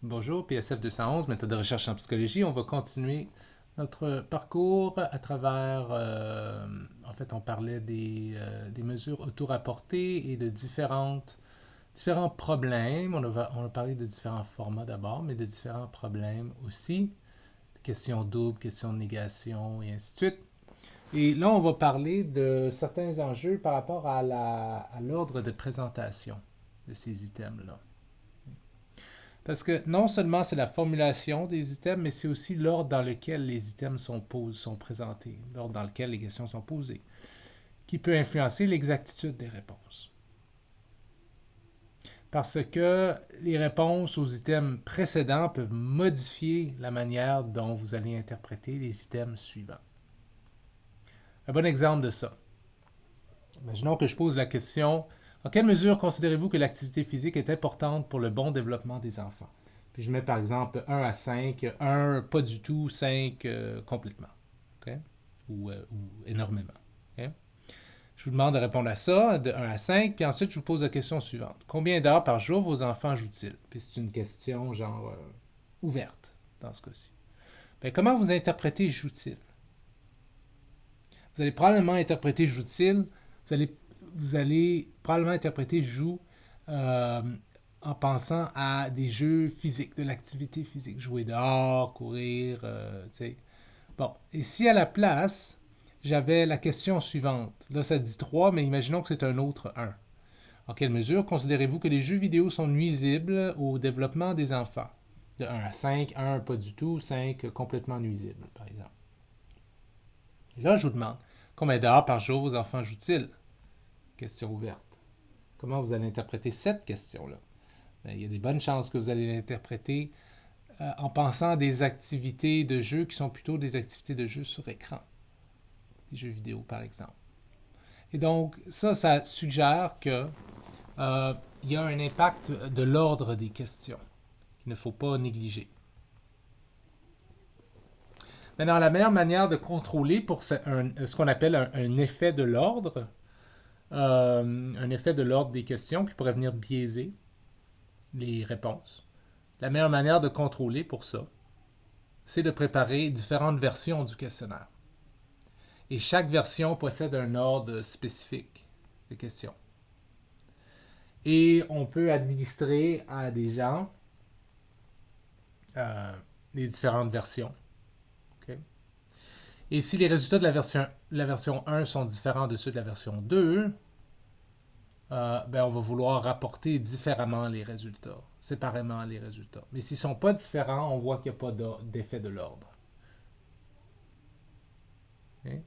Bonjour, PSF 211, méthode de recherche en psychologie. On va continuer notre parcours à travers, en fait, on parlait des mesures auto-rapportées et de différents problèmes. On a parlé de différents formats d'abord, mais de différents problèmes aussi. Questions doubles, questions de négation et ainsi de suite. Et là, on va parler de certains enjeux par rapport à l'ordre de présentation de ces items-là. Parce que non seulement c'est la formulation des items, mais c'est aussi l'ordre dans lequel les items sont présentés, l'ordre dans lequel les questions sont posées, qui peut influencer l'exactitude des réponses. Parce que les réponses aux items précédents peuvent modifier la manière dont vous allez interpréter les items suivants. Un bon exemple de ça. Imaginons que je pose la question: en quelle mesure considérez-vous que l'activité physique est importante pour le bon développement des enfants? Puis je mets par exemple 1 à 5, 1 pas du tout, 5 complètement. OK? Ou énormément. OK? Je vous demande de répondre à ça, de 1 à 5, puis ensuite je vous pose la question suivante. Combien d'heures par jour vos enfants jouent-ils? Puis c'est une question genre ouverte dans ce cas-ci. Bien, comment vous interprétez jouent-ils? Vous allez probablement interpréter joue-t-il, vous allez probablement interpréter joue euh, en pensant à des jeux physiques, de l'activité physique. Jouer dehors, courir, tu sais. Bon, et si à la place, j'avais la question suivante. Là, ça dit 3, mais imaginons que c'est un autre 1. En quelle mesure considérez-vous que les jeux vidéo sont nuisibles au développement des enfants? De 1 à 5, 1 pas du tout, 5 complètement nuisible, par exemple. Et là, je vous demande, combien d'heures par jour vos enfants jouent-ils? Question ouverte. Comment vous allez interpréter cette question-là? Bien, il y a des bonnes chances que vous allez l'interpréter en pensant à des activités de jeu qui sont plutôt des activités de jeu sur écran. Les jeux vidéo, par exemple. Et donc, ça suggère que il y a un impact de l'ordre des questions qu'il ne faut pas négliger. Maintenant, la meilleure manière de contrôler pour ce qu'on appelle un effet de l'ordre, un effet de l'ordre des questions qui pourrait venir biaiser les réponses. La meilleure manière de contrôler pour ça, c'est de préparer différentes versions du questionnaire. Et chaque version possède un ordre spécifique de questions. Et on peut administrer à des gens euh, les différentes versions. Okay? Et si les résultats de la version 1 sont différents de ceux de la version 2, ben on va vouloir rapporter différemment les résultats, séparément les résultats. Mais s'ils ne sont pas différents, on voit qu'il n'y a pas d'effet de l'ordre. Okay?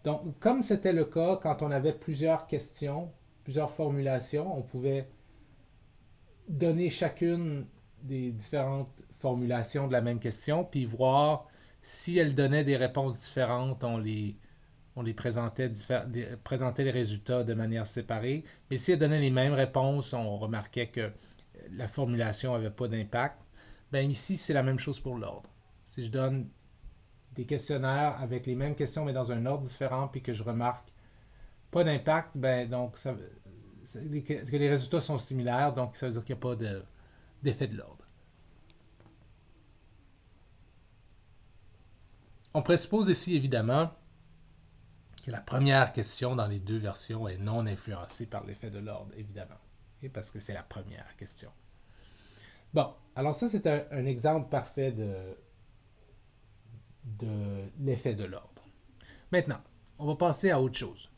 Donc, comme c'était le cas quand on avait plusieurs questions, plusieurs formulations, on pouvait donner chacune des différentes formulations de la même question, puis voir si elle donnait des réponses différentes, on les présentait les résultats de manière séparée. Mais si elle donnait les mêmes réponses, on remarquait que la formulation n'avait pas d'impact. Ben ici, c'est la même chose pour l'ordre. Si je donne des questionnaires avec les mêmes questions, mais dans un ordre différent, puis que je remarque pas d'impact, ben donc que les résultats sont similaires, donc ça veut dire qu'il n'y a pas d'effet de l'ordre. On présuppose ici évidemment que la première question dans les deux versions est non influencée par l'effet de l'ordre, évidemment, et parce que c'est la première question. Bon, alors ça c'est un exemple parfait de l'effet de l'ordre. Maintenant, on va passer à autre chose.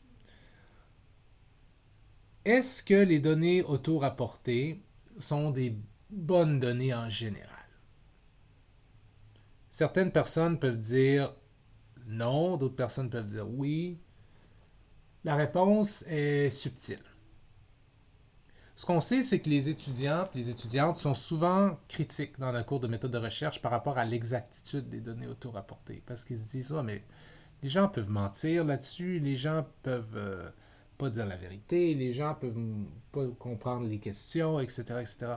Est-ce que les données auto-rapportées sont des bonnes données en général? Certaines personnes peuvent dire non, d'autres personnes peuvent dire oui. La réponse est subtile. Ce qu'on sait, c'est que les étudiants et les étudiantes sont souvent critiques dans le cours de méthode de recherche par rapport à l'exactitude des données auto-rapportées. Parce qu'ils se disent, oh, mais les gens peuvent mentir là-dessus, les gens peuvent pas dire la vérité, les gens peuvent pas comprendre les questions, etc., etc.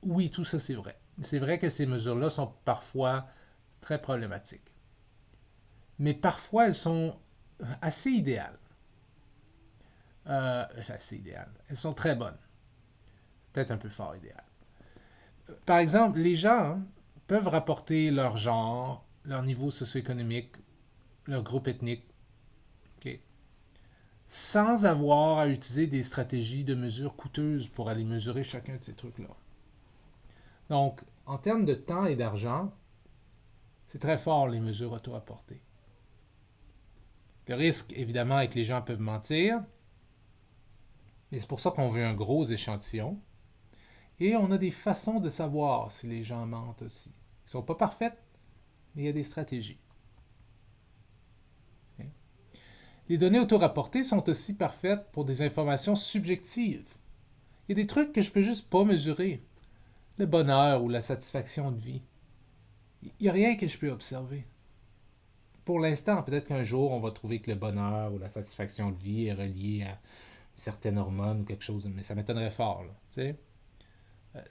Oui, tout ça, c'est vrai. C'est vrai que ces mesures-là sont parfois très problématiques. Mais parfois, elles sont assez idéales. Assez idéales. Elles sont très bonnes. Peut-être un peu fort idéal. Par exemple, les gens peuvent rapporter leur genre, leur niveau socio-économique, leur groupe ethnique, ok, sans avoir à utiliser des stratégies de mesure coûteuses pour aller mesurer chacun de ces trucs-là. Donc, en termes de temps et d'argent, c'est très fort les mesures auto-rapportées. Le risque, évidemment, est que les gens peuvent mentir, et c'est pour ça qu'on veut un gros échantillon. Et on a des façons de savoir si les gens mentent aussi. Ils ne sont pas parfaites, mais il y a des stratégies. Okay? Les données auto-rapportées sont aussi parfaites pour des informations subjectives. Il y a des trucs que je ne peux juste pas mesurer. Le bonheur ou la satisfaction de vie. Il n'y a rien que je peux observer. Pour l'instant, peut-être qu'un jour, on va trouver que le bonheur ou la satisfaction de vie est relié à une certaine hormone ou quelque chose, mais ça m'étonnerait fort. Là,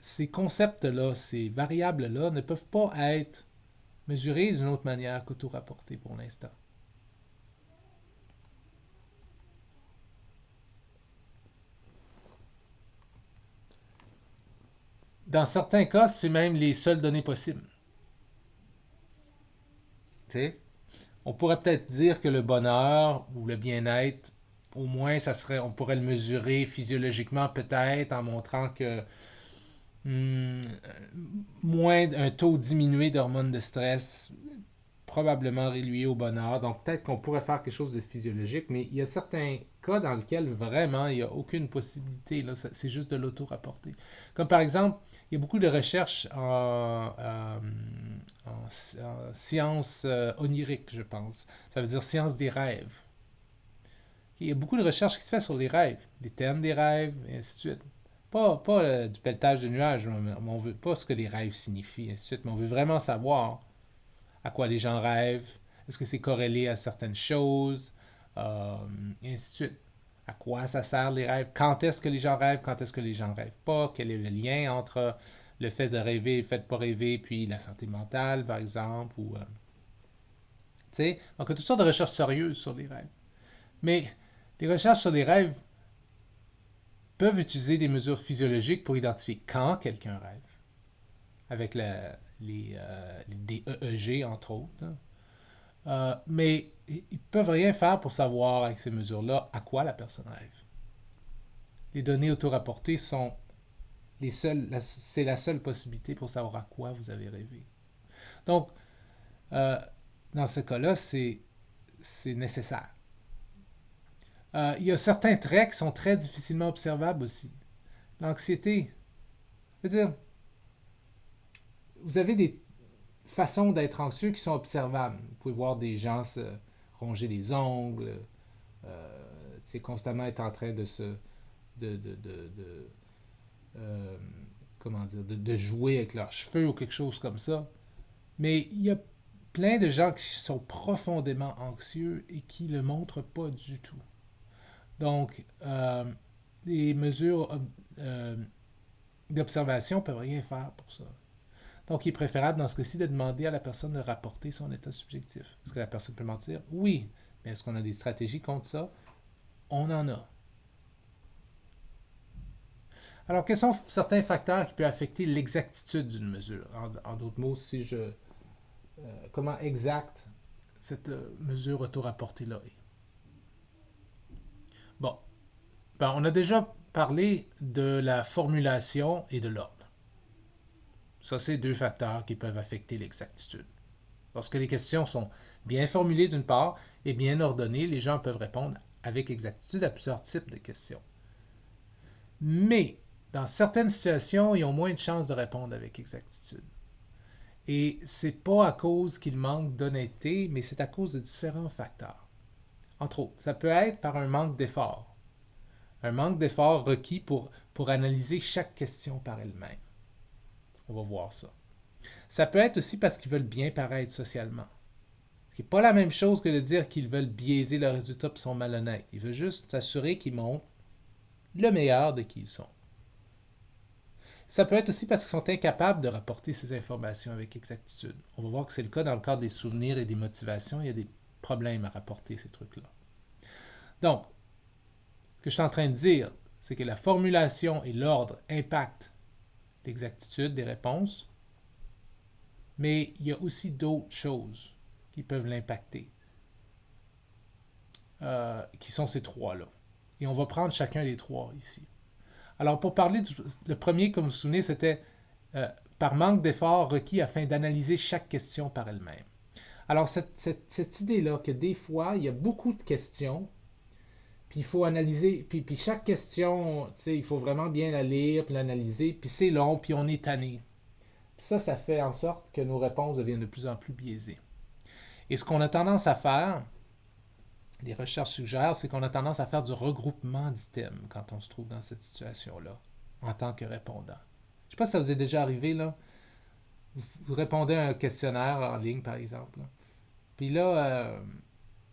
ces concepts-là, ces variables-là ne peuvent pas être mesurés d'une autre manière qu'auto-rapportés pour l'instant. Dans certains cas, c'est même les seules données possibles. T'sais? On pourrait peut-être dire que le bonheur ou le bien-être, au moins, on pourrait le mesurer physiologiquement peut-être en montrant que hmm, un taux diminué d'hormones de stress probablement relié au bonheur. Donc peut-être qu'on pourrait faire quelque chose de physiologique, mais il y a certains cas dans lesquels vraiment il n'y a aucune possibilité. Là, c'est juste de l'auto-rapporter. Comme par exemple, il y a beaucoup de recherches en sciences oniriques, je pense. Ça veut dire sciences des rêves. Il y a beaucoup de recherches qui se fait sur les rêves, les thèmes des rêves, et ainsi de suite. Pas du pelletage de nuages, mais on veut pas ce que les rêves signifient, et ainsi de suite, mais on veut vraiment savoir à quoi les gens rêvent, est-ce que c'est corrélé à certaines choses, et ainsi de suite. À quoi ça sert les rêves, quand est-ce que les gens rêvent, quand est-ce que les gens rêvent pas, quel est le lien entre le fait de rêver et le fait de pas rêver, puis la santé mentale, par exemple, ou... tu sais, donc il y a toutes sortes de recherches sérieuses sur les rêves. Mais les recherches sur les rêves peuvent utiliser des mesures physiologiques pour identifier quand quelqu'un rêve, avec des EEG, entre autres. Là. Mais ils ne peuvent rien faire pour savoir avec ces mesures-là à quoi la personne rêve. Les données auto-rapportées sont c'est la seule possibilité pour savoir à quoi vous avez rêvé. Donc, euh, dans ce cas-là, c'est nécessaire. Il y a certains traits qui sont très difficilement observables aussi. L'anxiété. Je veux dire, vous avez des façons d'être anxieux qui sont observables. Vous pouvez voir des gens se ronger les ongles, constamment être en train de se... euh, comment dire, de jouer avec leurs cheveux ou quelque chose comme ça. Mais il y a plein de gens qui sont profondément anxieux et qui ne le montrent pas du tout. Donc, les mesures d'observation ne peuvent rien faire pour ça. Donc, il est préférable dans ce cas-ci de demander à la personne de rapporter son état subjectif. Est-ce que la personne peut mentir? Oui. Mais est-ce qu'on a des stratégies contre ça? On en a. Alors, quels sont certains facteurs qui peuvent affecter l'exactitude d'une mesure? En d'autres mots, comment exacte cette mesure auto-rapportée-là est? Bon, ben, on a déjà parlé de la formulation et de l'ordre. Ça, c'est deux facteurs qui peuvent affecter l'exactitude. Lorsque les questions sont bien formulées d'une part et bien ordonnées, les gens peuvent répondre avec exactitude à plusieurs types de questions. Mais, dans certaines situations, ils ont moins de chances de répondre avec exactitude. Et c'est pas à cause qu'il manque d'honnêteté, mais c'est à cause de différents facteurs. Entre autres, ça peut être par un manque d'effort. Un manque d'effort requis pour analyser chaque question par elle-même. On va voir ça. Ça peut être aussi parce qu'ils veulent bien paraître socialement. Ce qui n'est pas la même chose que de dire qu'ils veulent biaiser le résultat et sont malhonnêtes. Ils veulent juste s'assurer qu'ils montrent le meilleur de qui ils sont. Ça peut être aussi parce qu'ils sont incapables de rapporter ces informations avec exactitude. On va voir que c'est le cas dans le cadre des souvenirs et des motivations. Il y a des problèmes à rapporter ces trucs-là. Donc, ce que je suis en train de dire, c'est que la formulation et l'ordre impactent l'exactitude des réponses, mais il y a aussi d'autres choses qui peuvent l'impacter, qui sont ces trois-là. Et on va prendre chacun des trois ici. Alors, pour parler le premier, comme vous vous souvenez, c'était par manque d'efforts requis afin d'analyser chaque question par elle-même. Alors, cette idée-là que des fois, il y a beaucoup de questions, puis il faut analyser, puis chaque question, tu sais, il faut vraiment bien la lire, puis l'analyser, puis c'est long, puis on est tanné. Puis ça fait en sorte que nos réponses deviennent de plus en plus biaisées. Et ce qu'on a tendance à faire, les recherches suggèrent, c'est qu'on a tendance à faire du regroupement d'items quand on se trouve dans cette situation-là, en tant que répondant. Je ne sais pas si ça vous est déjà arrivé, là. Vous répondez à un questionnaire en ligne, par exemple. Là. Puis là,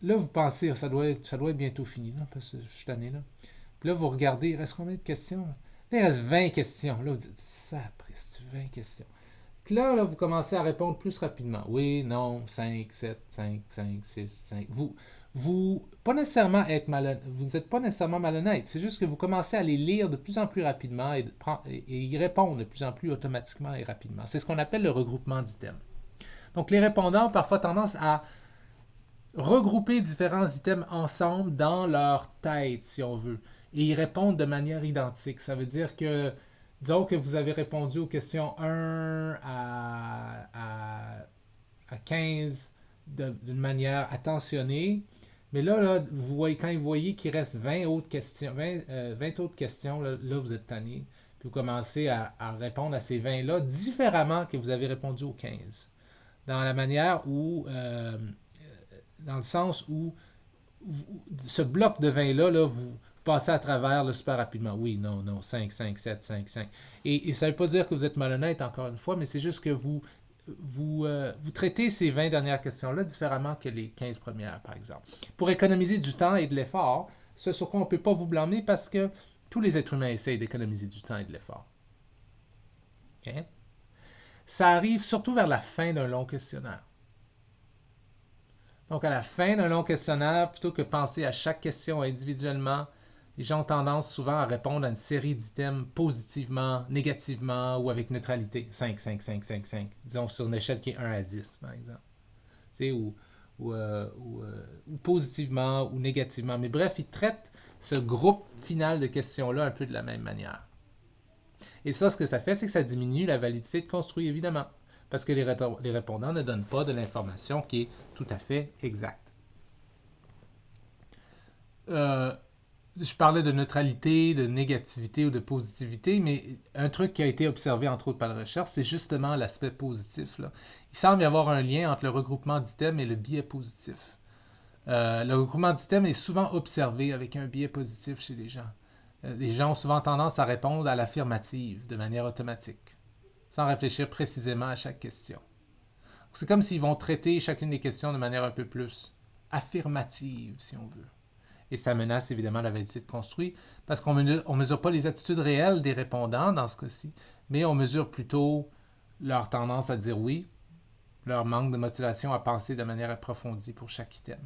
vous pensez, ça doit être bientôt fini, là, parce que je suis tanné, là. Puis là, vous regardez, il reste combien de questions? Là, il reste 20 questions. Là, vous dites, ça, c'est 20 questions. Puis là, vous commencez à répondre plus rapidement. Oui, non, 5, 7, 5, 5, 6, 5. Pas nécessairement être malhonnête. Vous n'êtes pas nécessairement malhonnête. C'est juste que vous commencez à les lire de plus en plus rapidement et y répondre de plus en plus automatiquement et rapidement. C'est ce qu'on appelle le regroupement d'items. Donc, les répondants ont parfois tendance à regrouper différents items ensemble dans leur tête, si on veut, et y répondre de manière identique. Ça veut dire que, disons que vous avez répondu aux questions 1 à 15 d'une manière attentionnée, mais là quand vous voyez qu'il reste 20 autres questions, 20 autres questions, là, vous êtes tanné, puis vous commencez à répondre à ces 20-là différemment que vous avez répondu aux 15. Dans la manière où dans le sens où ce bloc de 20-là, vous passez à travers là, super rapidement. Oui, non, 5, 5, 7, 5, 5. Et ça ne veut pas dire que vous êtes malhonnête, encore une fois, mais c'est juste que vous traitez ces 20 dernières questions-là différemment que les 15 premières, par exemple. Pour économiser du temps et de l'effort, ce sur quoi on ne peut pas vous blâmer parce que tous les êtres humains essayent d'économiser du temps et de l'effort. Okay? Ça arrive surtout vers la fin d'un long questionnaire. Donc, à la fin d'un long questionnaire, plutôt que penser à chaque question individuellement, les gens ont tendance souvent à répondre à une série d'items positivement, négativement ou avec neutralité. 5, 5, 5, 5, 5. Disons sur une échelle qui est 1 à 10, par exemple. Tu sais, ou positivement ou négativement. Mais bref, ils traitent ce groupe final de questions-là un peu de la même manière. Et ça, ce que ça fait, c'est que ça diminue la validité de construit, évidemment. Parce que les répondants ne donnent pas de l'information qui est tout à fait exacte. Je parlais de neutralité, de négativité ou de positivité, mais un truc qui a été observé entre autres par la recherche, c'est justement l'aspect positif. Là. Il semble y avoir un lien entre le regroupement d'items et le biais positif. Le regroupement d'items est souvent observé avec un biais positif chez les gens. Les gens ont souvent tendance à répondre à l'affirmative de manière automatique, sans réfléchir précisément à chaque question. C'est comme s'ils vont traiter chacune des questions de manière un peu plus affirmative, si on veut. Et ça menace évidemment la validité de construit, parce qu'on ne mesure pas les attitudes réelles des répondants dans ce cas-ci, mais on mesure plutôt leur tendance à dire oui, leur manque de motivation à penser de manière approfondie pour chaque item.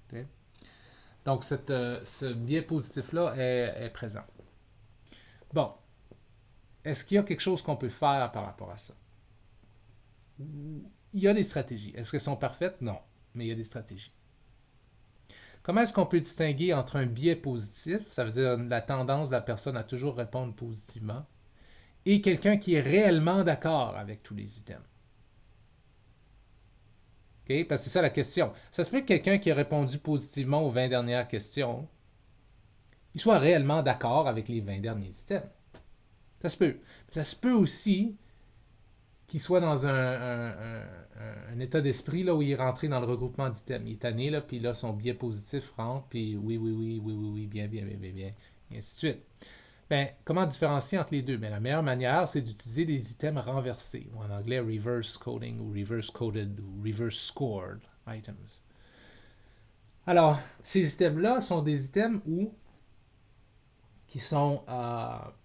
Okay? Donc, ce biais positif-là est présent. Bon. Est-ce qu'il y a quelque chose qu'on peut faire par rapport à ça? Il y a des stratégies. Est-ce qu'elles sont parfaites? Non. Mais il y a des stratégies. Comment est-ce qu'on peut distinguer entre un biais positif, ça veut dire la tendance de la personne à toujours répondre positivement, et quelqu'un qui est réellement d'accord avec tous les items? Okay? Parce que c'est ça la question. Ça se peut que quelqu'un qui a répondu positivement aux 20 dernières questions, il soit réellement d'accord avec les 20 derniers items. Ça se peut. Ça se peut aussi qu'il soit dans un état d'esprit là, où il est rentré dans le regroupement d'items. Il est tanné, là, puis là, son biais positif rentre, puis oui, bien, et ainsi de suite. Ben, comment différencier entre les deux? Ben, la meilleure manière, c'est d'utiliser des items renversés, ou en anglais reverse coding, ou reverse coded, ou reverse scored items. Alors, ces items-là sont des items qui sont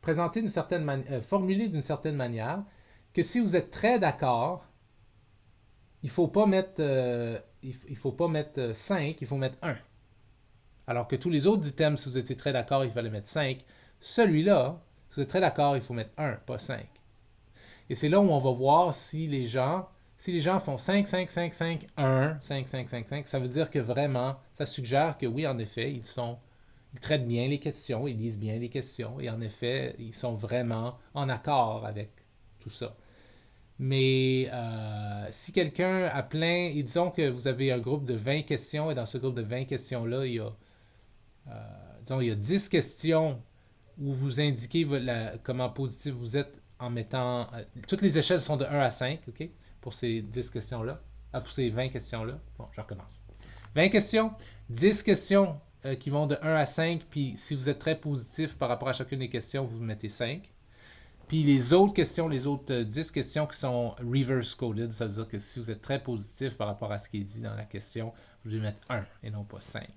présentés d'une certaine formulés d'une certaine manière, que si vous êtes très d'accord, il ne faut pas mettre 5, il faut mettre 1. Alors que tous les autres items, si vous étiez très d'accord, il fallait mettre 5. Celui-là, Si vous êtes très d'accord, il faut mettre 1, pas 5. Et c'est là où on va voir si les gens font 5, 5, 5, 5, 1, 5, 5, 5, 5, ça veut dire que vraiment, ça suggère que oui, en effet, ils traitent bien les questions, ils lisent bien les questions, et en effet, ils sont vraiment en accord avec tout ça. Mais si quelqu'un a plein, et disons que vous avez un groupe de 20 questions, et dans ce groupe de 20 questions-là, il y a 10 questions où vous indiquez comment positif vous êtes en mettant... toutes les échelles sont de 1 à 5, OK? Pour ces 10 questions-là. Pour ces 20 questions-là. Bon, je recommence. 20 questions, 10 questions qui vont de 1 à 5, puis si vous êtes très positif par rapport à chacune des questions, vous mettez 5. Puis les autres questions, les autres 10 questions qui sont reverse coded, ça veut dire que si vous êtes très positif par rapport à ce qui est dit dans la question, vous devez mettre 1 et non pas 5.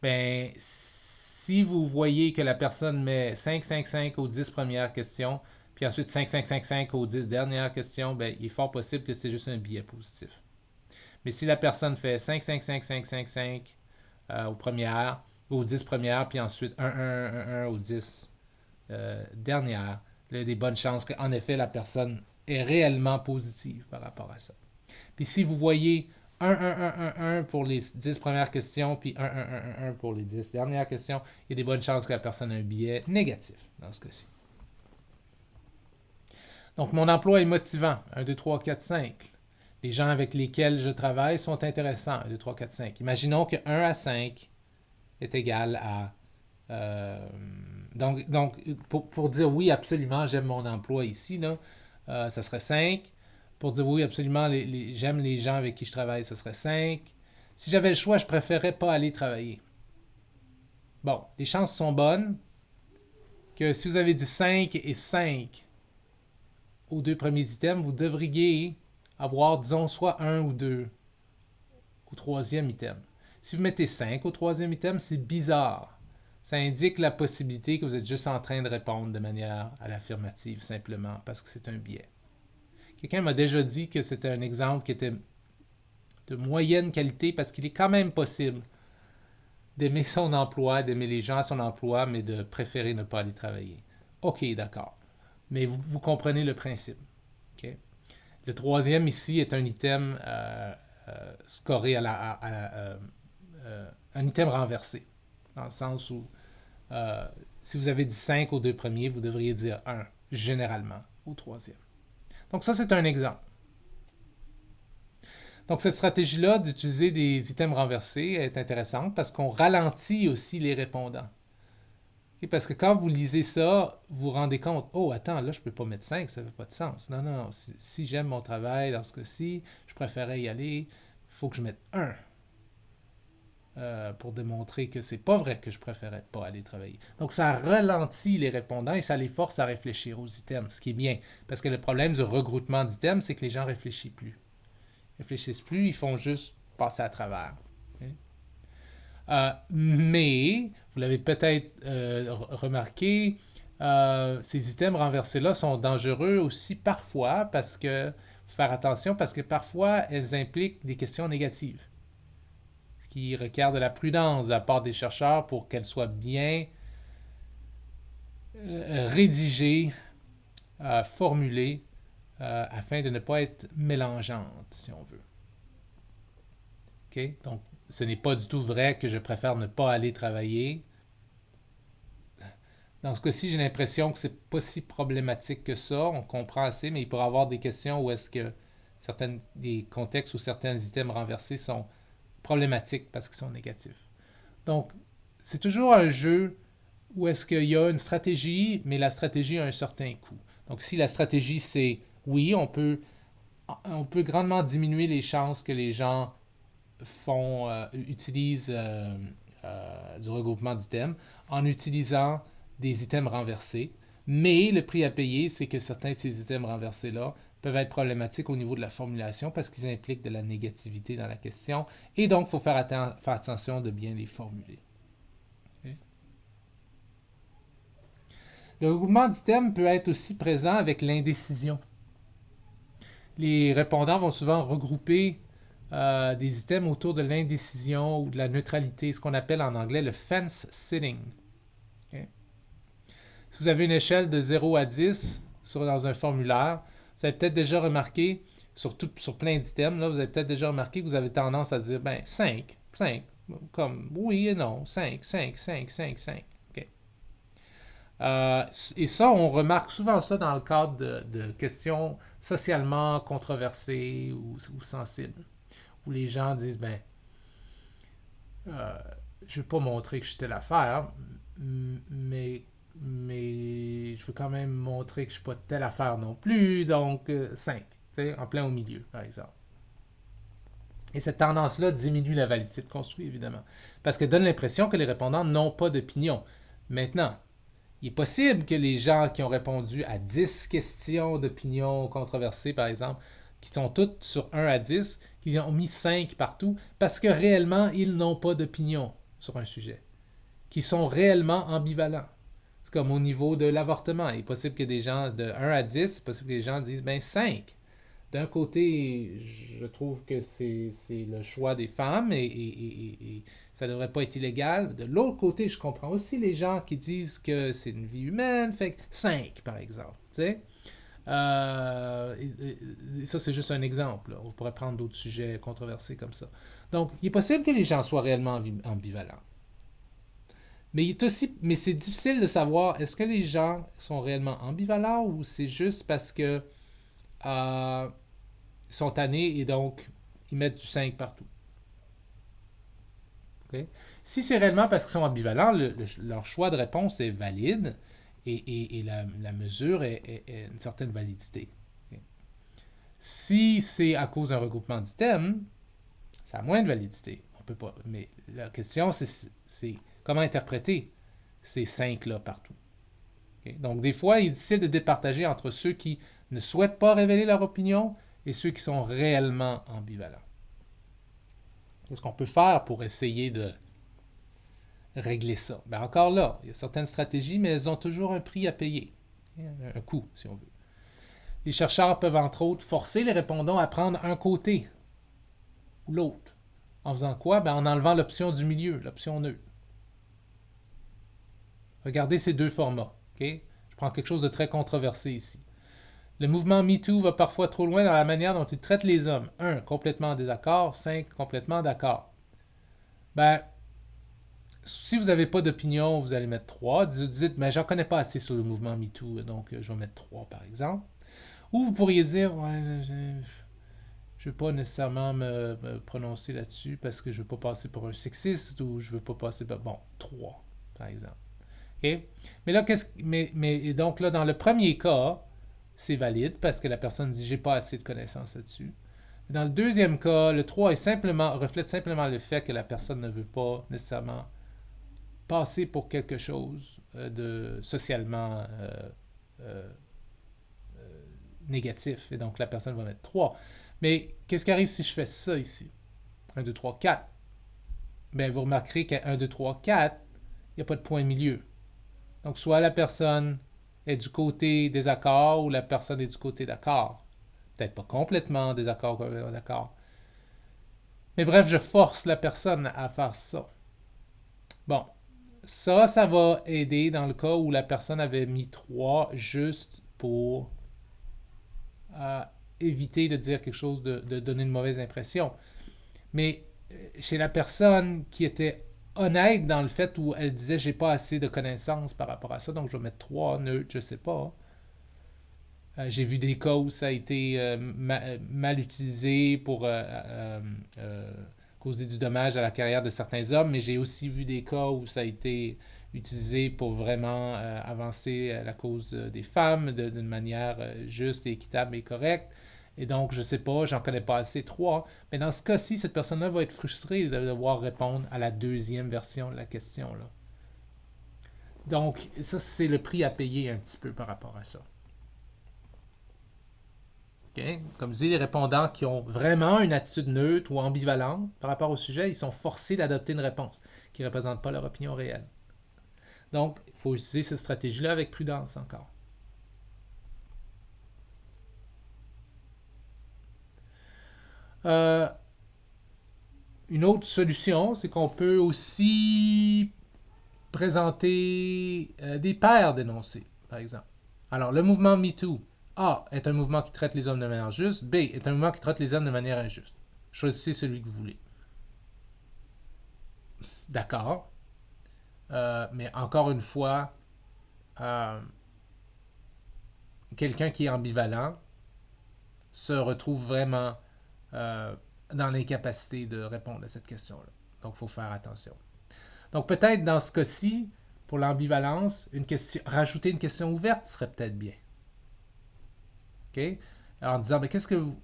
Ben, si vous voyez que la personne met 5, 5, 5 aux 10 premières questions, puis ensuite 5, 5, 5, 5 aux 10 dernières questions, ben, il est fort possible que c'est juste un biais positif. Mais si la personne fait 5, 5, 5, 5, 5, 5 aux premières, aux 10 premières, puis ensuite 1, 1, 1, 1 aux 10 dernières, il y a des bonnes chances qu'en effet la personne est réellement positive par rapport à ça. Puis si vous voyez 1, 1, 1, 1, 1 pour les 10 premières questions, puis 1, 1, 1, 1, 1 pour les 10 dernières questions, il y a des bonnes chances que la personne ait un biais négatif dans ce cas-ci. Donc, mon emploi est motivant. 1, 2, 3, 4, 5. Les gens avec lesquels je travaille sont intéressants. 1, 2, 3, 4, 5. Imaginons que 1 à 5 est égal à... donc pour dire oui, absolument, j'aime mon emploi ici, là, ça serait 5. Pour dire oui, absolument, j'aime les gens avec qui je travaille, ça serait 5. Si j'avais le choix, je préférerais pas aller travailler. Bon, les chances sont bonnes que si vous avez dit 5 et 5 aux deux premiers items, vous devriez avoir, disons, soit 1 ou 2 au troisième item. Si vous mettez 5 au troisième item, c'est bizarre. Ça indique la possibilité que vous êtes juste en train de répondre de manière à l'affirmative, simplement, parce que c'est un biais. Quelqu'un m'a déjà dit que c'était un exemple qui était de moyenne qualité, parce qu'il est quand même possible d'aimer son emploi, d'aimer les gens à son emploi, mais de préférer ne pas aller travailler. OK, d'accord. Mais vous comprenez le principe. Okay? Le troisième ici est un item scoré un item renversé, dans le sens où si vous avez dit 5 aux deux premiers, vous devriez dire 1, généralement, au troisième. Donc ça, c'est un exemple. Donc cette stratégie-là d'utiliser des items renversés est intéressante parce qu'on ralentit aussi les répondants. Okay? Parce que quand vous lisez ça, vous vous rendez compte, oh attends, là je ne peux pas mettre 5, ça n'a pas de sens. Non, non, non, si j'aime mon travail dans ce cas-ci, je préférais y aller, il faut que je mette 1. Pour démontrer que c'est pas vrai que je préférais pas aller travailler. Donc ça ralentit les répondants et ça les force à réfléchir aux items, ce qui est bien. Parce que le problème du regroupement d'items, c'est que les gens réfléchissent plus. Ils réfléchissent plus, ils font juste passer à travers. Okay? Mais, vous l'avez peut-être remarqué, ces items renversés-là sont dangereux aussi parfois parce que, faut faire attention, parce que parfois elles impliquent des questions négatives qui requiert de la prudence de la part des chercheurs pour qu'elle soit bien rédigée, formulée, afin de ne pas être mélangeante, si on veut. Okay? Donc, ce n'est pas du tout vrai que je préfère ne pas aller travailler. Dans ce cas-ci, j'ai l'impression que c'est pas si problématique que ça. On comprend assez, mais il pourrait y avoir des questions où est-ce que des contextes où certains items renversés sont problématiques parce qu'ils sont négatifs. Donc, c'est toujours un jeu où est-ce qu'il y a une stratégie, mais la stratégie a un certain coût. Donc, si la stratégie, c'est oui, on peut grandement diminuer les chances que les gens utilisent du regroupement d'items en utilisant des items renversés. Mais le prix à payer, c'est que certains de ces items renversés-là peuvent être problématiques au niveau de la formulation parce qu'ils impliquent de la négativité dans la question. Et donc, il faut faire attention de bien les formuler. Okay? Le regroupement d'items peut être aussi présent avec l'indécision. Les répondants vont souvent regrouper des items autour de l'indécision ou de la neutralité, ce qu'on appelle en anglais le fence sitting. Okay? Si vous avez une échelle de 0 à 10 dans un formulaire, vous avez peut-être déjà remarqué, surtout sur plein d'items, là, vous avez peut-être déjà remarqué que vous avez tendance à dire, ben 5, 5, comme oui et non, 5, 5, 5, 5, 5. OK. Et ça, on remarque souvent ça dans le cadre de questions socialement controversées ou sensibles, où les gens disent, ben, je ne veux pas montrer que je suis telle affaire, mais, mais je veux quand même montrer que je ne suis pas telle affaire non plus, donc 5, en plein au milieu, par exemple. Et cette tendance-là diminue la validité de construit, évidemment, parce qu'elle donne l'impression que les répondants n'ont pas d'opinion. Maintenant, il est possible que les gens qui ont répondu à 10 questions d'opinion controversées, par exemple, qui sont toutes sur 1 à 10, qui ont mis 5 partout, parce que réellement, ils n'ont pas d'opinion sur un sujet, qui sont réellement ambivalents. C'est comme au niveau de l'avortement. Il est possible que des gens de 1 à 10, c'est possible que les gens disent, ben 5. D'un côté, je trouve que c'est le choix des femmes et ça ne devrait pas être illégal. De l'autre côté, je comprends aussi les gens qui disent que c'est une vie humaine, fait que 5 par exemple. Tu sais? Et ça, c'est juste un exemple. Là. On pourrait prendre d'autres sujets controversés comme ça. Donc, il est possible que les gens soient réellement ambivalents. Mais c'est difficile de savoir, est-ce que les gens sont réellement ambivalents ou c'est juste parce que ils sont tannés et donc ils mettent du 5 partout. Okay? Si c'est réellement parce qu'ils sont ambivalents, leur choix de réponse est valide et la mesure est une certaine validité. Okay? Si c'est à cause d'un regroupement d'items, ça a moins de validité. On peut pas. Mais la question, c'est comment interpréter ces 5-là partout. Okay? Donc, des fois, il est difficile de départager entre ceux qui ne souhaitent pas révéler leur opinion et ceux qui sont réellement ambivalents. Qu'est-ce qu'on peut faire pour essayer de régler ça? Ben encore là, il y a certaines stratégies, mais elles ont toujours un prix à payer. Un coût, si on veut. Les chercheurs peuvent entre autres forcer les répondants à prendre un côté ou l'autre. En faisant quoi? Ben en enlevant l'option du milieu, l'option neutre. Regardez ces deux formats. Okay? Je prends quelque chose de très controversé ici. Le mouvement MeToo va parfois trop loin dans la manière dont il traite les hommes. 1. Complètement en désaccord. 5. Complètement d'accord. Ben, si vous n'avez pas d'opinion, vous allez mettre 3. Dites, mais j'en connais pas assez sur le mouvement MeToo, donc je vais mettre 3 par exemple. Ou vous pourriez dire, ouais, je ne veux pas nécessairement me prononcer là-dessus parce que je ne veux pas passer pour un sexiste ou je ne veux pas passer par... Bon, 3 par exemple. Okay? Mais là, mais donc là, dans le premier cas, c'est valide parce que la personne dit j'ai pas assez de connaissances là-dessus. Dans le deuxième cas, le 3 reflète simplement le fait que la personne ne veut pas nécessairement passer pour quelque chose de socialement négatif. Et donc la personne va mettre 3. Mais qu'est-ce qui arrive si je fais ça ici? 1, 2, 3, 4. Bien, vous remarquerez qu'à 1, 2, 3, 4, il n'y a pas de point milieu. Donc, soit la personne est du côté des accords ou la personne est du côté d'accord. Peut-être pas complètement désaccord, complètement d'accord. Mais bref, je force la personne à faire ça. Bon, ça va aider dans le cas où la personne avait mis 3 juste pour éviter de dire quelque chose, de donner une mauvaise impression. Mais chez la personne qui était honnête dans le fait où elle disait j'ai pas assez de connaissances par rapport à ça, donc je vais mettre 3 neutres, je sais pas. J'ai vu des cas où ça a été mal utilisé pour causer du dommage à la carrière de certains hommes, mais j'ai aussi vu des cas où ça a été utilisé pour vraiment avancer la cause des femmes d'une manière juste et équitable et correcte. Et donc, je sais pas, j'en connais pas assez, 3. Mais dans ce cas-ci, cette personne-là va être frustrée de devoir répondre à la deuxième version de la question. Là. Donc, ça, c'est le prix à payer un petit peu par rapport à ça. Okay? Comme je dis, les répondants qui ont vraiment une attitude neutre ou ambivalente par rapport au sujet, ils sont forcés d'adopter une réponse qui ne représente pas leur opinion réelle. Donc, il faut utiliser cette stratégie-là avec prudence encore. Une autre solution, c'est qu'on peut aussi présenter des paires d'énoncés, par exemple. Alors, le mouvement MeToo, A, est un mouvement qui traite les hommes de manière juste, B, est un mouvement qui traite les hommes de manière injuste. Choisissez celui que vous voulez. D'accord. Mais encore une fois, quelqu'un qui est ambivalent se retrouve vraiment dans l'incapacité de répondre à cette question-là. Donc, il faut faire attention. Donc, peut-être dans ce cas-ci, pour l'ambivalence, rajouter une question ouverte serait peut-être bien. OK? Alors, en disant, mais qu'est-ce que vous...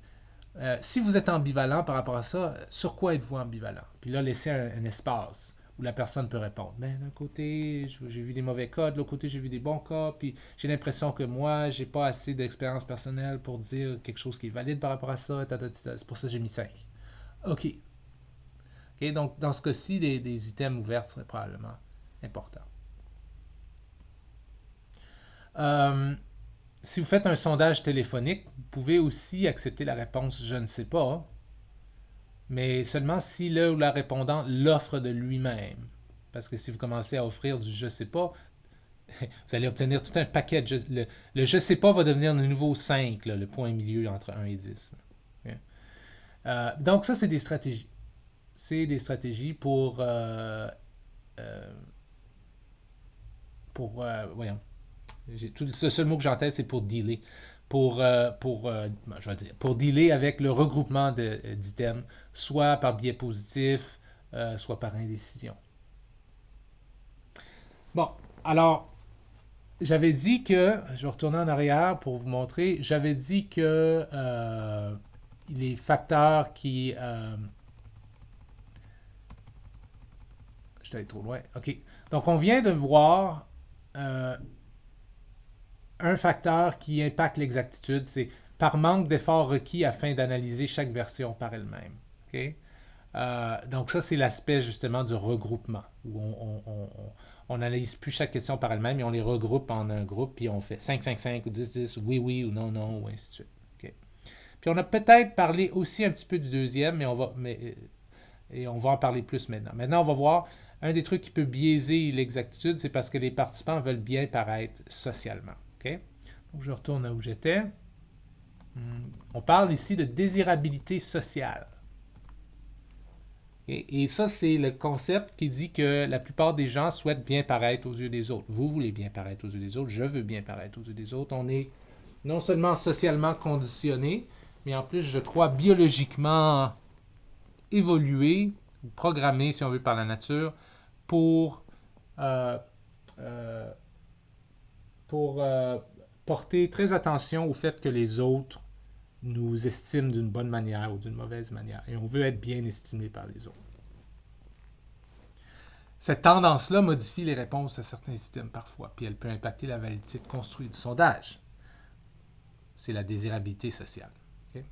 si vous êtes ambivalent par rapport à ça, sur quoi êtes-vous ambivalent? Puis là, laisser un espace où la personne peut répondre. Mais d'un côté, j'ai vu des mauvais cas, de l'autre côté, j'ai vu des bons cas, puis j'ai l'impression que moi, j'ai pas assez d'expérience personnelle pour dire quelque chose qui est valide par rapport à ça. C'est pour ça que j'ai mis 5. OK. OK, donc, dans ce cas-ci, des items ouverts seraient probablement importants. Si vous faites un sondage téléphonique, vous pouvez aussi accepter la réponse « je ne sais pas », mais seulement si le ou la répondant l'offre de lui-même. Parce que si vous commencez à offrir du « je ne sais pas », vous allez obtenir tout un paquet. Le « je ne sais pas » va devenir le nouveau 5, là, le point milieu entre 1 et 10. Donc ça, c'est des stratégies. C'est des stratégies pour voyons. Le seul mot que j'ai en tête, c'est pour dealer. Je vais dire, pour dealer avec le regroupement d'items, soit par biais positif, soit par indécision. Bon, alors, j'avais dit que, je vais retourner en arrière pour vous montrer, j'avais dit que les facteurs qui... je suis allé trop loin. OK. Donc, on vient de voir un facteur qui impacte l'exactitude, c'est par manque d'efforts requis afin d'analyser chaque version par elle-même. Okay? Donc ça, c'est l'aspect justement du regroupement, où on n'analyse plus chaque question par elle-même, et on les regroupe en un groupe, puis on fait 5, 5, 5, ou 10, 10, ou oui, oui, ou non, non, ou ainsi de suite. Okay? Puis on a peut-être parlé aussi un petit peu du deuxième, et on va en parler plus maintenant. Maintenant, on va voir un des trucs qui peut biaiser l'exactitude, c'est parce que les participants veulent bien paraître socialement. Okay? Donc, je retourne à où j'étais. On parle ici de désirabilité sociale. Okay? Et ça, c'est le concept qui dit que la plupart des gens souhaitent bien paraître aux yeux des autres. Vous voulez bien paraître aux yeux des autres, je veux bien paraître aux yeux des autres. On est non seulement socialement conditionné, mais en plus, je crois, biologiquement évolué, ou programmé, si on veut, par la nature, pour porter très attention au fait que les autres nous estiment d'une bonne manière ou d'une mauvaise manière. Et on veut être bien estimé par les autres. Cette tendance-là modifie les réponses à certains systèmes parfois, puis elle peut impacter la validité de construit du sondage. C'est la désirabilité sociale. Okay?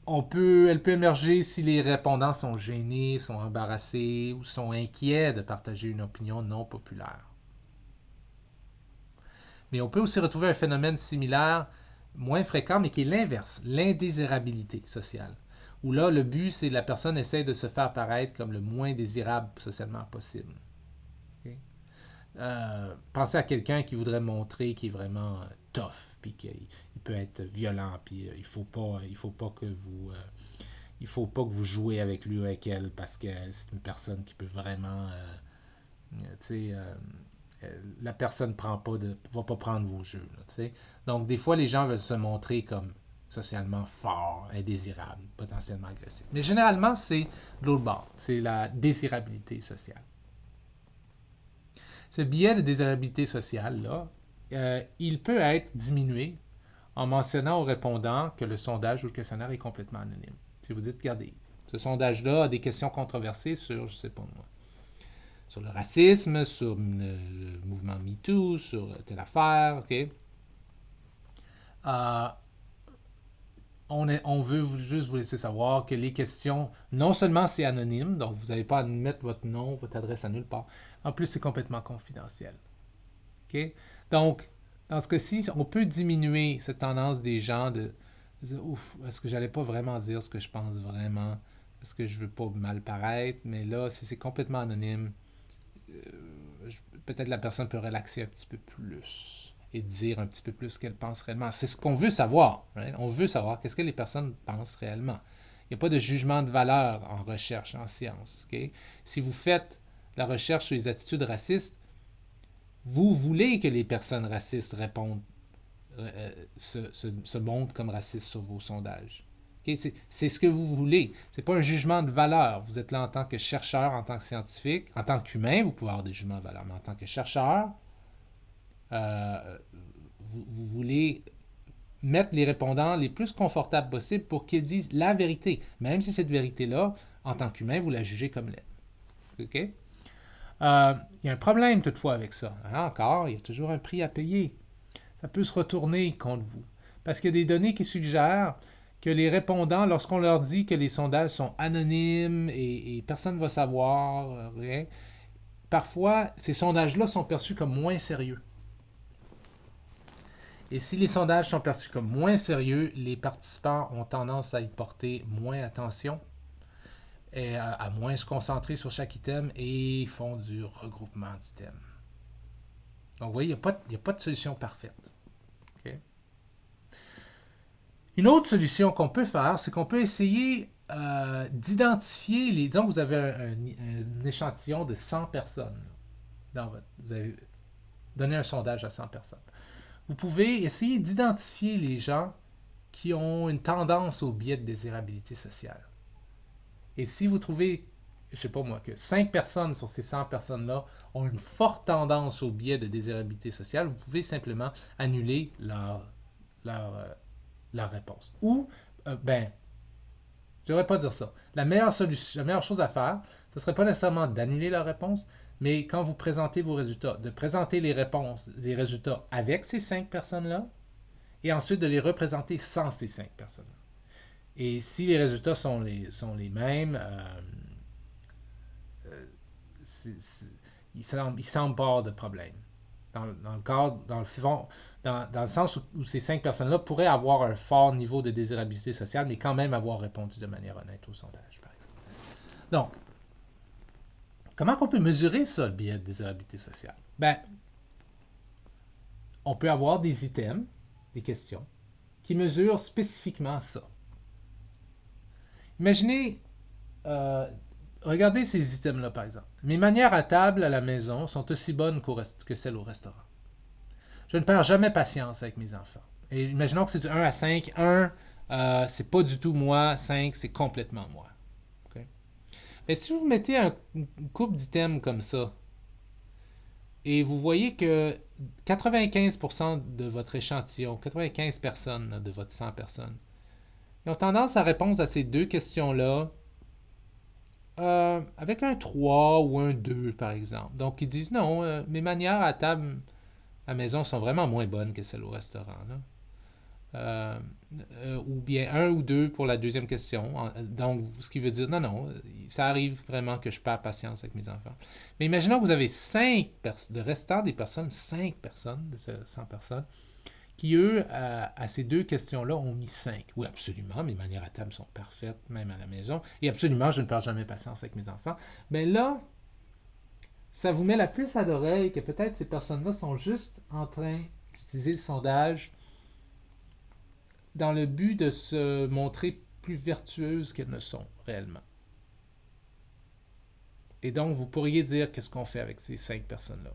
Elle peut émerger si les répondants sont gênés, sont embarrassés ou sont inquiets de partager une opinion non populaire. Mais on peut aussi retrouver un phénomène similaire, moins fréquent, mais qui est l'inverse, l'indésirabilité sociale. Où là, le but, c'est que la personne essaie de se faire paraître comme le moins désirable socialement possible. Okay? Pensez à quelqu'un qui voudrait montrer qu'il est vraiment tough, puis qu'il peut être violent, puis il faut pas que vous... il faut pas que vous jouez avec lui ou avec elle, parce que c'est une personne qui peut vraiment... la personne va pas prendre vos jeux. Là, donc, des fois, les gens veulent se montrer comme socialement forts, indésirables, potentiellement agressifs. Mais généralement, c'est de l'autre bord. C'est la désirabilité sociale. Ce biais de désirabilité sociale-là, il peut être diminué en mentionnant aux répondants que le sondage ou le questionnaire est complètement anonyme. Si vous dites, regardez, ce sondage-là a des questions controversées sur, je sais pas moi, sur le racisme, sur le mouvement MeToo, sur telle affaire, OK? On veut juste vous laisser savoir que les questions, non seulement c'est anonyme, donc vous n'avez pas à mettre votre nom, votre adresse à nulle part, en plus c'est complètement confidentiel. OK? Donc, dans ce cas-ci, on peut diminuer cette tendance des gens de dire, ouf, est-ce que j'allais pas vraiment dire ce que je pense vraiment? Est-ce que je veux pas mal paraître? Mais là, si c'est complètement anonyme, peut-être la personne peut relaxer un petit peu plus et dire un petit peu plus ce qu'elle pense réellement. C'est ce qu'on veut savoir. Right? On veut savoir qu'est-ce que les personnes pensent réellement. Il n'y a pas de jugement de valeur en recherche, en science. Okay? Si vous faites la recherche sur les attitudes racistes, vous voulez que les personnes racistes répondent, se montrent comme racistes sur vos sondages. Okay? C'est ce que vous voulez. Ce n'est pas un jugement de valeur. Vous êtes là en tant que chercheur, en tant que scientifique. En tant qu'humain, vous pouvez avoir des jugements de valeur, mais en tant que chercheur, vous voulez mettre les répondants les plus confortables possible pour qu'ils disent la vérité. Même si cette vérité-là, en tant qu'humain, vous la jugez comme laide. OK? Il y a un problème toutefois avec ça. Hein, encore, il y a toujours un prix à payer. Ça peut se retourner contre vous. Parce qu'il y a des données qui suggèrent que les répondants, lorsqu'on leur dit que les sondages sont anonymes et personne ne va savoir rien, parfois, ces sondages-là sont perçus comme moins sérieux. Et si les sondages sont perçus comme moins sérieux, les participants ont tendance à y porter moins attention, et à moins se concentrer sur chaque item et font du regroupement d'items. Donc, vous voyez, il n'y a pas de solution parfaite. Okay? Une autre solution qu'on peut faire, c'est qu'on peut essayer d'identifier les... Disons que vous avez un échantillon de 100 personnes. Vous avez donné un sondage à 100 personnes. Vous pouvez essayer d'identifier les gens qui ont une tendance au biais de désirabilité sociale. Et si vous trouvez, je ne sais pas moi, que 5 personnes sur ces 100 personnes-là ont une forte tendance au biais de désirabilité sociale, vous pouvez simplement annuler leur réponse. Ou, je ne devrais pas dire ça. La meilleure chose à faire, ce ne serait pas nécessairement d'annuler leur réponse, mais quand vous présentez vos résultats, de présenter les résultats avec ces 5 personnes-là, et ensuite de les représenter sans ces 5 personnes-là. Et si les résultats sont les mêmes, il semble pas avoir de problème. Dans le sens où ces 5 personnes-là pourraient avoir un fort niveau de désirabilité sociale, mais quand même avoir répondu de manière honnête au sondage, par exemple. Donc, comment on peut mesurer ça, le biais de désirabilité sociale? On peut avoir des items, des questions, qui mesurent spécifiquement ça. Imaginez, regardez ces items-là, par exemple. Mes manières à table à la maison sont aussi bonnes que celles au restaurant. Je ne perds jamais patience avec mes enfants. Et imaginons que c'est du 1 à 5. 1, c'est pas du tout moi. 5, c'est complètement moi. Okay? Mais si vous mettez une couple d'items comme ça, et vous voyez que 95% de votre échantillon, 95 personnes de votre 100 personnes, ils ont tendance à répondre à ces deux questions-là avec un 3 ou un 2, par exemple. Donc, ils disent non, mes manières à table à la maison sont vraiment moins bonnes que celles au restaurant. Là. Ou bien 1 ou 2 pour la deuxième question. Donc, ce qui veut dire non, ça arrive vraiment que je perds patience avec mes enfants. Mais imaginons que vous avez 5 personnes, le restant des personnes, 5 personnes de ces 100 personnes, qui, eux, à ces deux questions-là, ont mis 5. Oui, absolument, mes manières à table sont parfaites, même à la maison. Et absolument, je ne perds jamais patience avec mes enfants. Mais là, ça vous met la puce à l'oreille que peut-être ces personnes-là sont juste en train d'utiliser le sondage dans le but de se montrer plus vertueuses qu'elles ne sont réellement. Et donc, vous pourriez dire qu'est-ce qu'on fait avec ces 5 personnes-là.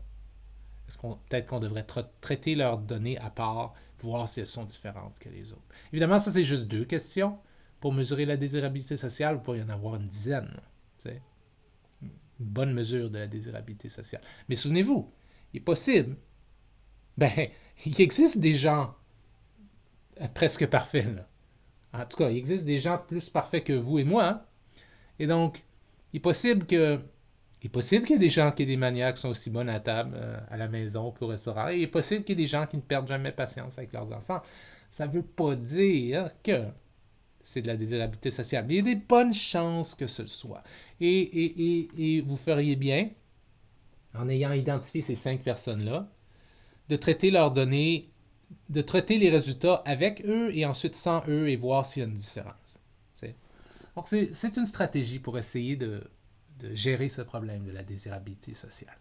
Peut-être qu'on devrait traiter leurs données à part pour voir si elles sont différentes que les autres. Évidemment, ça, c'est juste 2 questions. Pour mesurer la désirabilité sociale, il pourrait y en avoir une dizaine. T'sais. Une bonne mesure de la désirabilité sociale. Mais souvenez-vous, il est possible, il existe des gens presque parfaits. Là. En tout cas, il existe des gens plus parfaits que vous et moi. Hein? Et donc, il est possible qu'il y ait des gens qui aient des manières qui sont aussi bonnes à table, à la maison qu'au restaurant. Et il est possible qu'il y ait des gens qui ne perdent jamais patience avec leurs enfants. Ça ne veut pas dire que c'est de la désirabilité sociale. Mais il y a des bonnes chances que ce soit. Et vous feriez bien, en ayant identifié ces 5 personnes-là, de traiter leurs données, de traiter les résultats avec eux et ensuite sans eux et voir s'il y a une différence. T'sais. Donc, c'est une stratégie pour essayer de de gérer ce problème de la désirabilité sociale.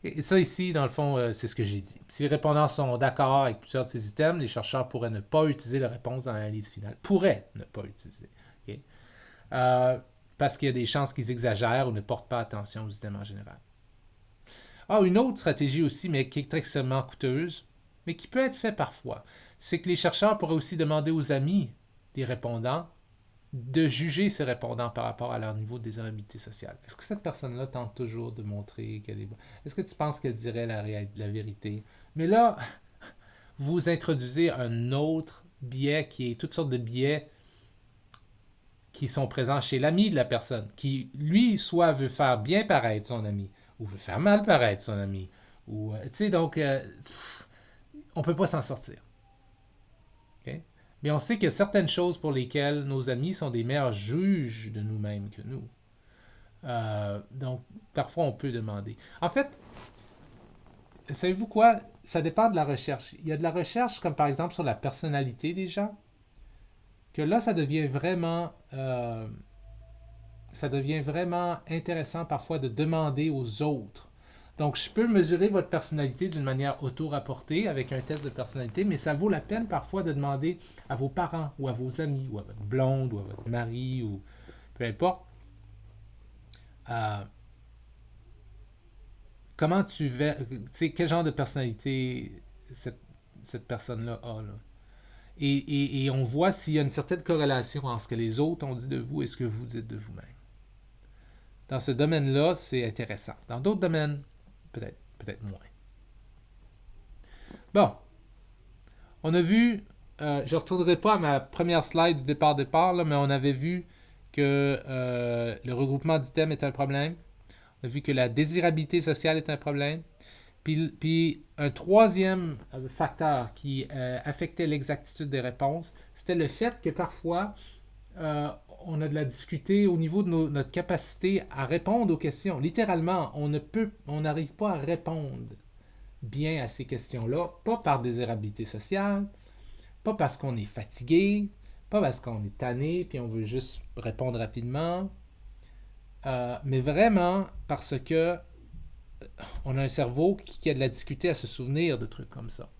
Et ça ici, dans le fond, c'est ce que j'ai dit. Si les répondants sont d'accord avec plusieurs de ces items, les chercheurs pourraient ne pas utiliser la réponse dans l'analyse finale. Pourraient ne pas utiliser. Okay? Parce qu'il y a des chances qu'ils exagèrent ou ne portent pas attention aux items en général. Une autre stratégie aussi, mais qui est extrêmement coûteuse, mais qui peut être faite parfois, c'est que les chercheurs pourraient aussi demander aux amis des répondants de juger ces répondants par rapport à leur niveau de désirabilité sociale. Est-ce que cette personne-là tente toujours de montrer qu'elle est bonne? Est-ce que tu penses qu'elle dirait la vérité? Mais là, vous introduisez un autre biais qui est toutes sortes de biais qui sont présents chez l'ami de la personne, qui, lui, soit veut faire bien paraître son ami, ou veut faire mal paraître son ami, ou, tu sais, donc, on ne peut pas s'en sortir. Okay? Mais on sait qu'il y a certaines choses pour lesquelles nos amis sont des meilleurs juges de nous-mêmes que nous. Donc, parfois, on peut demander. En fait, savez-vous quoi? Ça dépend de la recherche. Il y a de la recherche, comme par exemple sur la personnalité des gens, que là, ça devient vraiment intéressant parfois de demander aux autres. Donc, je peux mesurer votre personnalité d'une manière auto-rapportée avec un test de personnalité, mais ça vaut la peine parfois de demander à vos parents ou à vos amis ou à votre blonde ou à votre mari ou peu importe. Comment tu sais, quel genre de personnalité cette personne-là a, là. Et on voit s'il y a une certaine corrélation entre ce que les autres ont dit de vous et ce que vous dites de vous-même. Dans ce domaine-là, c'est intéressant. Dans d'autres domaines, peut-être moins. Bon. On a vu, je ne retournerai pas à ma première slide du départ, là, mais on avait vu que le regroupement d'items est un problème. On a vu que la désirabilité sociale est un problème. Puis un troisième facteur qui affectait l'exactitude des réponses, c'était le fait que parfois, on a de la difficulté au niveau de notre capacité à répondre aux questions. Littéralement, on n'arrive pas à répondre bien à ces questions-là, pas par désirabilité sociale, pas parce qu'on est fatigué, pas parce qu'on est tanné puis on veut juste répondre rapidement, mais vraiment parce que on a un cerveau qui a de la difficulté à se souvenir de trucs comme ça.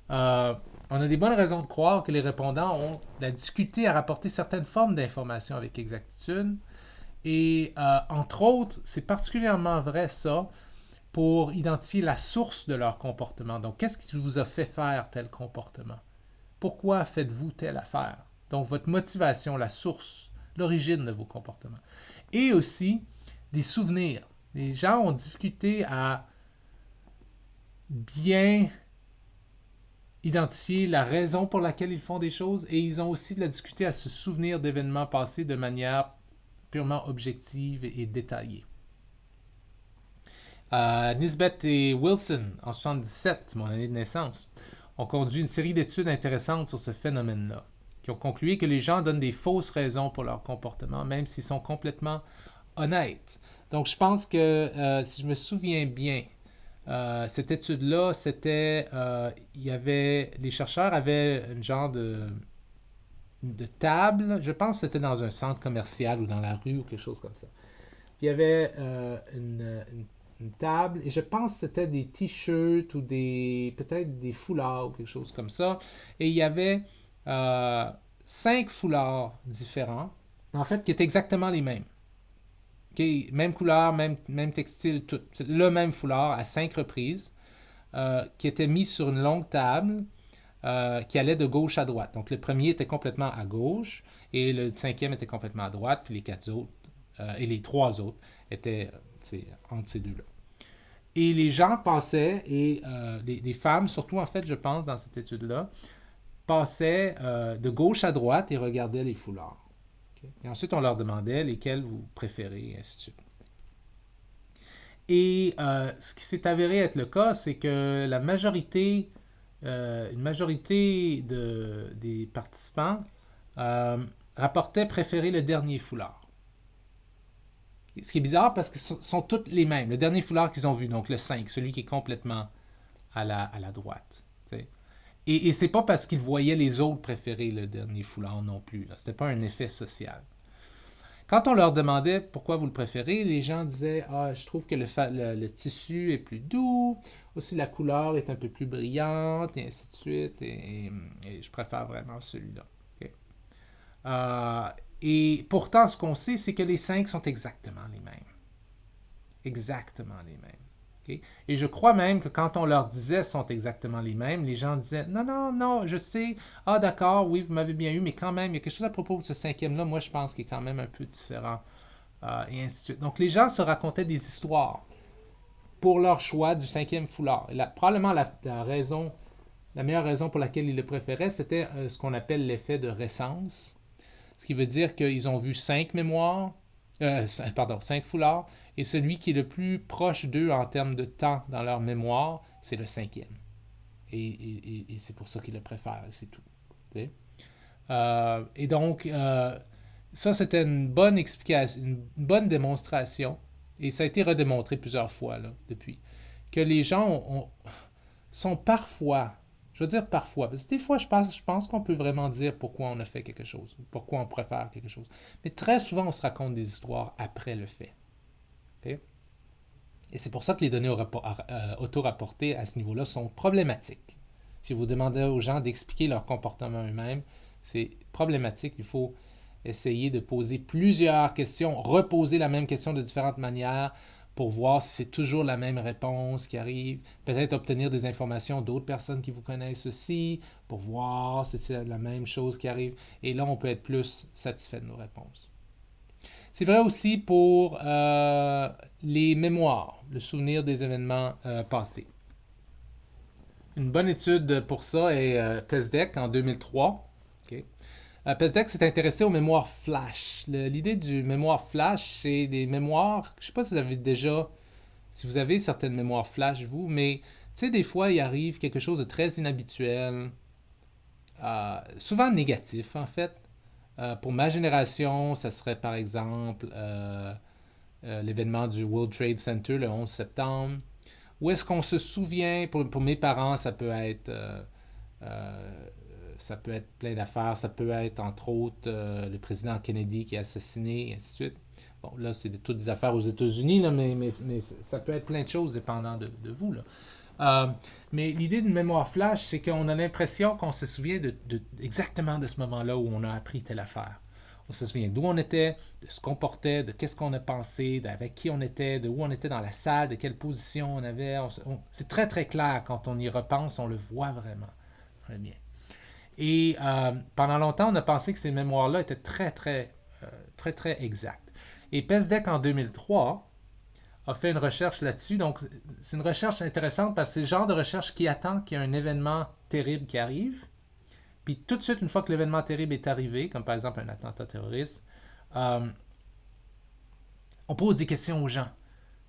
On a des bonnes raisons de croire que les répondants ont de la difficulté à rapporter certaines formes d'informations avec exactitude. Et entre autres, c'est particulièrement vrai ça pour identifier la source de leur comportement. Donc, qu'est-ce qui vous a fait faire tel comportement? Pourquoi faites-vous telle affaire? Donc, votre motivation, la source, l'origine de vos comportements. Et aussi, des souvenirs. Les gens ont difficulté à bien identifier la raison pour laquelle ils font des choses et ils ont aussi de la difficulté à se souvenir d'événements passés de manière purement objective et détaillée. Nisbet et Wilson, en 1977, mon année de naissance, ont conduit une série d'études intéressantes sur ce phénomène-là, qui ont conclu que les gens donnent des fausses raisons pour leur comportement, même s'ils sont complètement honnêtes. Donc, je pense que, si je me souviens bien, cette étude-là, c'était, les chercheurs avaient une genre de table, je pense que c'était dans un centre commercial ou dans la rue ou quelque chose comme ça. Puis il y avait une table, et je pense que c'était des t-shirts ou peut-être des foulards ou quelque chose comme ça. Et il y avait 5 foulards différents, en fait, qui étaient exactement les mêmes. Okay? Même couleur, même textile, tout. C'est le même foulard à 5 reprises, qui était mis sur une longue table, qui allait de gauche à droite. Donc, le premier était complètement à gauche, et le 5e était complètement à droite, puis les 4 autres, et les 3 autres étaient entre ces deux-là. Et les gens passaient, et les femmes, surtout en fait, je pense, dans cette étude-là, passaient de gauche à droite et regardaient les foulards. Okay? Et ensuite, on leur demandait lesquels vous préférez, et ainsi de suite. Et ce qui s'est avéré être le cas, c'est que une majorité des participants rapportaient préférer le dernier foulard. Ce qui est bizarre parce que ce sont toutes les mêmes. Le dernier foulard qu'ils ont vu, donc le 5, celui qui est complètement à la droite. T'sais. Et c'est pas parce qu'ils voyaient les autres préférer le dernier foulard non plus. Ce n'était pas un effet social. Quand on leur demandait pourquoi vous le préférez, les gens disaient ah, je trouve que le tissu est plus doux, aussi la couleur est un peu plus brillante, et ainsi de suite, et je préfère vraiment celui-là. Ok. Euh, et pourtant, ce qu'on sait, c'est que les 5 sont exactement les mêmes. Exactement les mêmes. Ok. Et je crois même que quand on leur disait sont exactement les mêmes, les gens disaient non, non, non, je sais, ah d'accord, oui, vous m'avez bien eu, mais quand même, il y a quelque chose à propos de ce cinquième-là, moi je pense qu'il est quand même un peu différent. Et ainsi de suite. Donc les gens se racontaient des histoires pour leur choix du cinquième foulard. Et probablement la meilleure raison pour laquelle ils le préféraient, c'était ce qu'on appelle l'effet de récence. Ce qui veut dire qu'ils ont vu 5 mémoires, pardon, 5 foulards, et celui qui est le plus proche d'eux en termes de temps dans leur mémoire, c'est le cinquième. Et c'est pour ça qu'ils le préfèrent, c'est tout. Okay? Et donc, ça, c'était une bonne explication, une bonne démonstration, et ça a été redémontré plusieurs fois là, depuis, que les gens sont parfois, je veux dire parfois, parce que des fois, je pense qu'on peut vraiment dire pourquoi on a fait quelque chose, pourquoi on préfère quelque chose. Mais très souvent, on se raconte des histoires après le fait. Okay? Et c'est pour ça que les données auto-rapportées à ce niveau-là sont problématiques. Si vous demandez aux gens d'expliquer leur comportement eux-mêmes, c'est problématique. Il faut essayer de poser plusieurs questions, reposer la même question de différentes manières pour voir si c'est toujours la même réponse qui arrive. Peut-être obtenir des informations d'autres personnes qui vous connaissent aussi pour voir si c'est la même chose qui arrive. Et là, on peut être plus satisfait de nos réponses. C'est vrai aussi pour les mémoires, le souvenir des événements passés. Une bonne étude pour ça est PESDEC en 2003. Okay. PESDEC s'est intéressé aux mémoires flash. L'idée du mémoire flash, c'est des mémoires, je ne sais pas si vous avez certaines mémoires flash, vous, mais tu sais, des fois, il arrive quelque chose de très inhabituel, souvent négatif en fait. Pour ma génération, ça serait par exemple l'événement du World Trade Center le 11 septembre. Où est-ce qu'on se souvient, pour mes parents, ça peut être plein d'affaires. Ça peut être, entre autres, le président Kennedy qui est assassiné, et ainsi de suite. Bon, là, c'est toutes des affaires aux États-Unis, là, mais ça peut être plein de choses dépendant de vous. Là. Mais l'idée d'une mémoire flash, c'est qu'on a l'impression qu'on se souvient exactement de ce moment-là où on a appris telle affaire. On se souvient d'où on était, de ce qu'on portait, de qu'est-ce qu'on a pensé, avec qui on était, de où on était dans la salle, de quelle position on avait. C'est très très clair quand on y repense, on le voit vraiment. Très bien. Et pendant longtemps, on a pensé que ces mémoires-là étaient très exactes. Et PESDEC en 2003 a fait une recherche là-dessus. Donc, c'est une recherche intéressante parce que c'est le genre de recherche qui attend qu'il y ait un événement terrible qui arrive. Puis tout de suite, une fois que l'événement terrible est arrivé, comme par exemple un attentat terroriste, on pose des questions aux gens.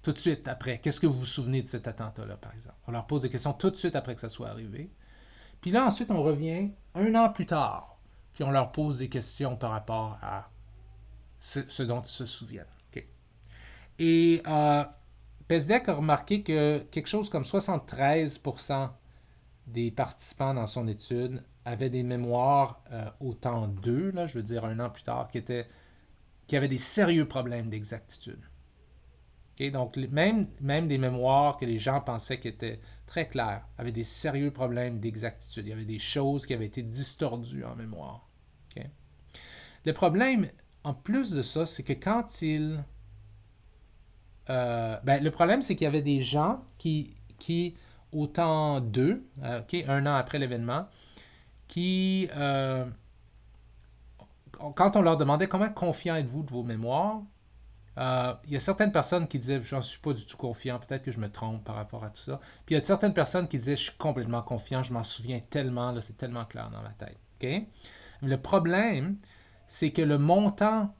Tout de suite après. Qu'est-ce que vous vous souvenez de cet attentat-là, par exemple? On leur pose des questions tout de suite après que ça soit arrivé. Puis là, ensuite, on revient 1 an plus tard. Puis on leur pose des questions par rapport à ce dont ils se souviennent. Okay. Et PESDEC a remarqué que quelque chose comme 73% des participants dans son étude avaient des mémoires au temps 2, là, je veux dire 1 an plus tard, qui avaient des sérieux problèmes d'exactitude. Okay? Donc, même des mémoires que les gens pensaient qui étaient très claires avaient des sérieux problèmes d'exactitude. Il y avait des choses qui avaient été distordues en mémoire. Okay? Le problème, en plus de ça, c'est que quand ils... le problème, c'est qu'il y avait des gens qui au temps 2, okay, 1 an après l'événement, qui, quand on leur demandait comment confiant êtes-vous de vos mémoires, il y a certaines personnes qui disaient j'en suis pas du tout confiant, peut-être que je me trompe par rapport à tout ça. Puis il y a certaines personnes qui disaient je suis complètement confiant, je m'en souviens tellement, là, c'est tellement clair dans ma tête. Okay? Le problème, c'est que le montant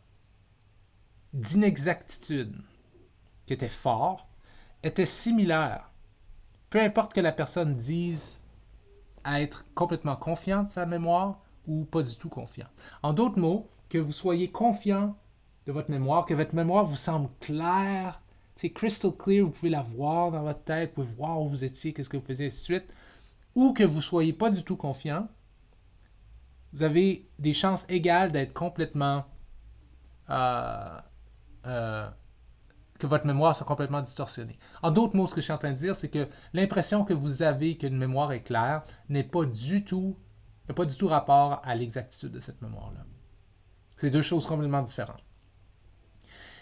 d'inexactitude qui était fort était similaire. Peu importe que la personne dise à être complètement confiant de sa mémoire ou pas du tout confiant. En d'autres mots, que vous soyez confiant de votre mémoire, que votre mémoire vous semble claire, c'est crystal clear, vous pouvez la voir dans votre tête, vous pouvez voir où vous étiez, qu'est-ce que vous faisiez, ainsi de suite, ou que vous ne soyez pas du tout confiant, vous avez des chances égales d'être complètement euh, euh, que votre mémoire soit complètement distorsionnée. En d'autres mots, ce que je suis en train de dire, c'est que l'impression que vous avez qu'une mémoire est claire n'a pas du tout rapport à l'exactitude de cette mémoire-là. C'est deux choses complètement différentes.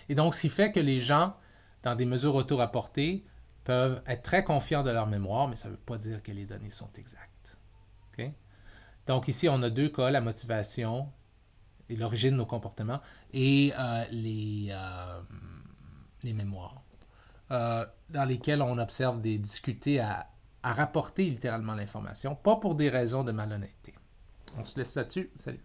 Et donc, ce qui fait que les gens, dans des mesures auto-rapportées, peuvent être très confiants de leur mémoire, mais ça ne veut pas dire que les données sont exactes. Okay? Donc, ici, on a deux cas, la motivation et l'origine de nos comportements, et les mémoires, dans lesquelles on observe des difficultés à rapporter littéralement l'information, pas pour des raisons de malhonnêteté. On se laisse là-dessus. Salut.